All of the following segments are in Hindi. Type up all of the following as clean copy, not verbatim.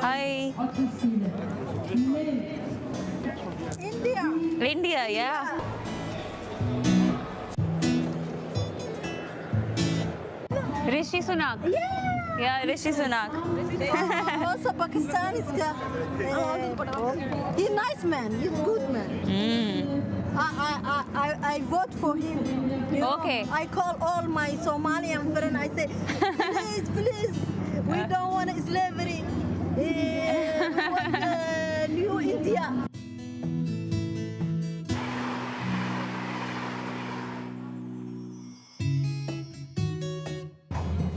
Hi. India, yeah. Rishi Sunak. Yeah, Rishi Sunak. Also Pakistan is he's nice man. He's good man. I vote for him. You know, Okay. I call all my Somalian friends. I say, please, we don't want slavery. We want new India.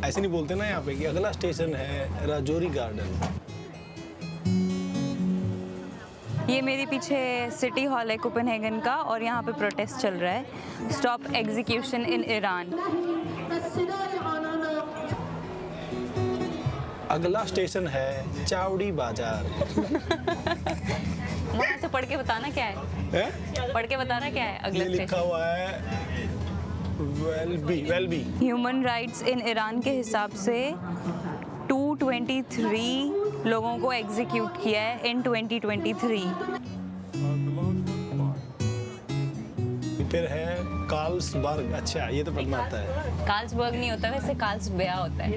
ऐसे नहीं बोलते ना यहाँ पे कि अगला स्टेशन है राजौरी गार्डन। ये मेरे पीछे सिटी हॉल है कोपेनहेगन का और यहाँ पे प्रोटेस्ट चल रहा है, स्टॉप एग्जीक्यूशन इन ईरान। अगला स्टेशन है चावड़ी बाजार। वहाँ से पढ़ के बताना क्या है? पढ़ के बताना क्या है अगला ये लिखा हुआ है Welby. Human rights in Iran के हिसाब से 223 लोगों को एग्जीक्यूट किया है इन 2023। फिर है कार्ल्सबर्ग। अच्छा, ये तो पढ़ना आता है। कार्ल्सबर्ग नहीं होता वैसे, कार्ल्सबेया होता है।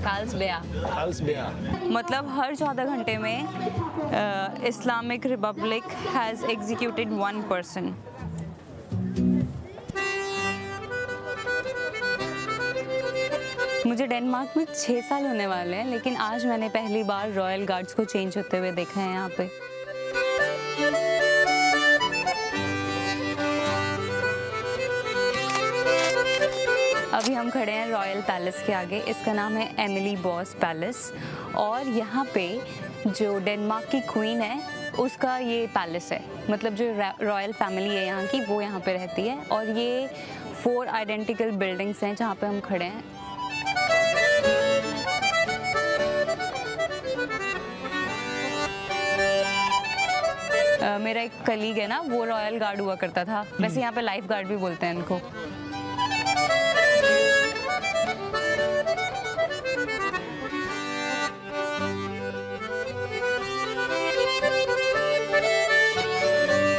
कार्ल्सबेया मतलब हर 14 घंटे में Islamic Republic has executed 1 person. मुझे डेनमार्क में 6 साल होने वाले हैं, लेकिन आज मैंने पहली बार रॉयल गार्ड्स को चेंज होते हुए देखा है यहाँ पे। अभी हम खड़े हैं रॉयल पैलेस के आगे। इसका नाम है एमिली बॉस पैलेस और यहाँ पे जो डेनमार्क की क्वीन है उसका ये पैलेस है। मतलब जो रॉयल फैमिली है यहाँ की वो यहाँ पे रहती है और ये 4 आइडेंटिकल बिल्डिंग्स हैं जहाँ पे हम खड़े हैं। मेरा एक कलीग है ना, वो रॉयल गार्ड हुआ करता था। वैसे यहाँ पे लाइफ गार्ड भी बोलते हैं इनको।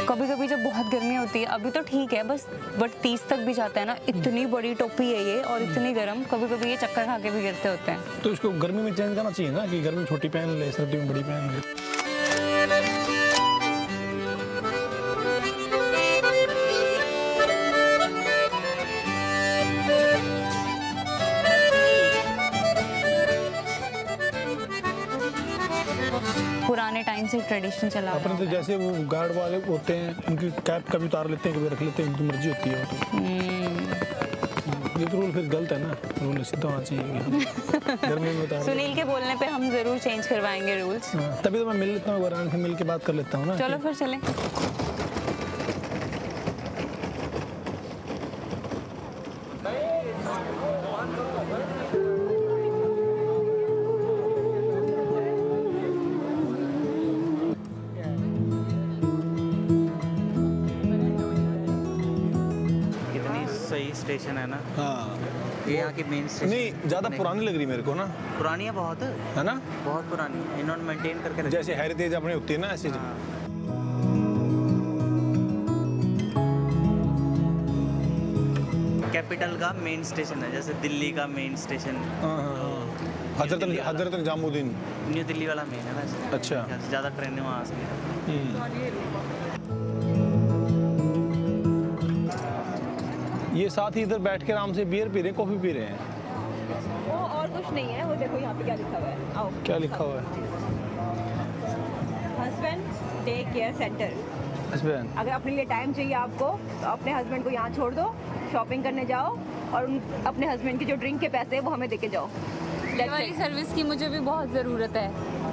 कभी कभी जब बहुत गर्मी होती है, अभी तो ठीक है बट 30 तक भी जाता है ना, इतनी बड़ी टोपी है ये और इतनी गर्म, कभी कभी ये चक्कर खा के भी गिरते होते हैं। तो इसको गर्मी में चेंज करना चाहिए ना, कि गर्मी में छोटी पहन ले, सर्दी में बड़ी पहन ले। पुराने टाइम से ट्रेडिशन चला आ रहा अपने तो है। जैसे वो गार्ड वाले होते हैं, उनकी कैप कभी उतार लेते हैं, कभी रख लेते हैं, उनकी मर्जी होती है। ये तो रूल फिर गलत है ना, रूल सीधा होना चाहिए। गर्मी में उतार। सुनील के बोलने पे हम जरूर चेंज करवाएंगे रूल्स। तभी तो मैं मिल लेता हूँ, आराम से मिल के बात कर लेता हूँ ना। चलो फिर चलें। सही स्टेशन है ना। हाँ, ये यहाँ की मेन स्टेशन नहीं ज़्यादा पुरानी लग रही मेरे को ना। पुरानी है बहुत, है ना, बहुत पुरानी है। इन्होंने मेंटेन करके रखी जैसे हेरिटेज अपनी होती है ना, ऐसी। हाँ। कैपिटल का मेन स्टेशन है, जैसे दिल्ली का main station. Hazrat Nizamuddin. New Delhi वाला मेन है ना। अच्छा। ज़्यादा ट्रेनें वहाँ से। ये साथ ही इधर बैठ के आराम से बियर पी रहे हैं, कॉफी पी रहे हैं। वो और कुछ नहीं है, वो देखो यहाँ पे क्या लिखा हुआ है। आओ। क्या लिखा हुआ है? Husband take care centre. Husband, अगर अपने लिए टाइम चाहिए आपको तो अपने हस्बैंड को यहाँ छोड़ दो, शॉपिंग करने जाओ और अपने हस्बैंड के जो ड्रिंक के पैसे हैं वो हमें देके जाओ। ये वाली सर्विस की मुझे भी बहुत ज़रूरत है।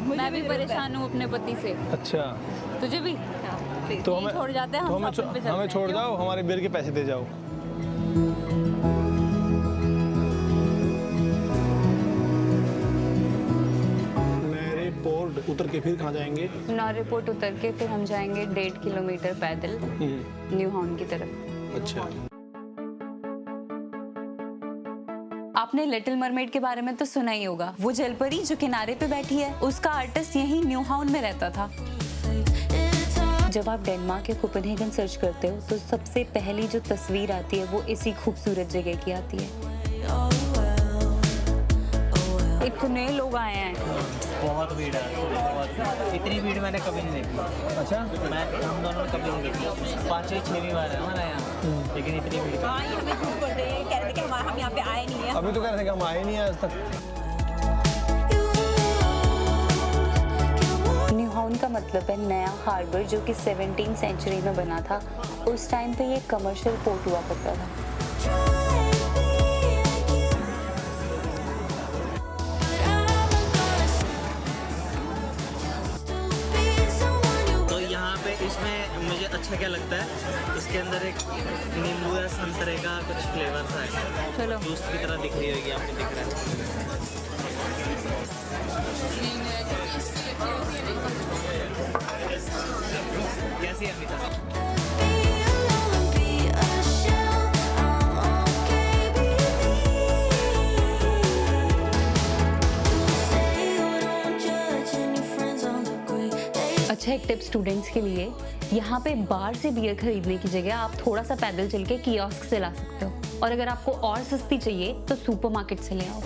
मैं भी परेशान हूँ अपने पति से। अच्छा, तुझे भी? तो यहीं छोड़ जाते हैं, हम शॉपिंग पे चलते हमें हैं। छोड़ क्यों? जाओ, हमारे बियर के पैसे दे जाओ। पोर्ट उतर के फिर कहाँ जाएंगे? नारे पोर्ट उतर के फिर हम जाएंगे 1.5 किलोमीटर पैदल न्यू हॉर्न की तरफ। अच्छा, आपने लिटिल मरमेड के बारे में तो सुना ही होगा। वो जलपरी जो किनारे पे बैठी है, उसका आर्टिस्ट यहीं न्यूहाउन में रहता था। जब आप डेनमार्क या कोपेनहेगन सर्च करते हो तो सबसे पहली जो तस्वीर आती है वो इसी खूबसूरत जगह की आती है। इतने लोग आए हैं। बहुत भीड़ है, बहुत। इतनी भीड़ मैंने कभी नहीं देखी। अच्छा, हम दोनों ने कभी नहीं देखी। 5-6 बार है हमारा यहाँ, लेकिन इतनी भीड़। हाँ, ये हमें झूठ बोल रहे हैं, कह रहे थे कि हम यहाँ पे आए नहीं है। अभी तो कह रहे थे कि हम आए नहीं आज तक। न्यूहाउन का मतलब है नया हार्बर, जो कि 17वीं सेंचुरी में बना था। उस टाइम पे ये कमर्शियल पोर्ट हुआ करता था। तो यहाँ पे इसमें मुझे अच्छा क्या लगता है, इसके अंदर एक नींबू या संतरे का कुछ फ्लेवर सा है। चलो। जूस की तरह दिख रही होगी, आपको दिख रहा है। कैसी है अमिता? अच्छा, एक टिप स्टूडेंट्स के लिए, यहाँ पे बार से बियर खरीदने की जगह आप थोड़ा सा पैदल चल के कियोस्क से ला सकते हो, और अगर आपको और सस्ती चाहिए तो सुपरमार्केट से ले आओ।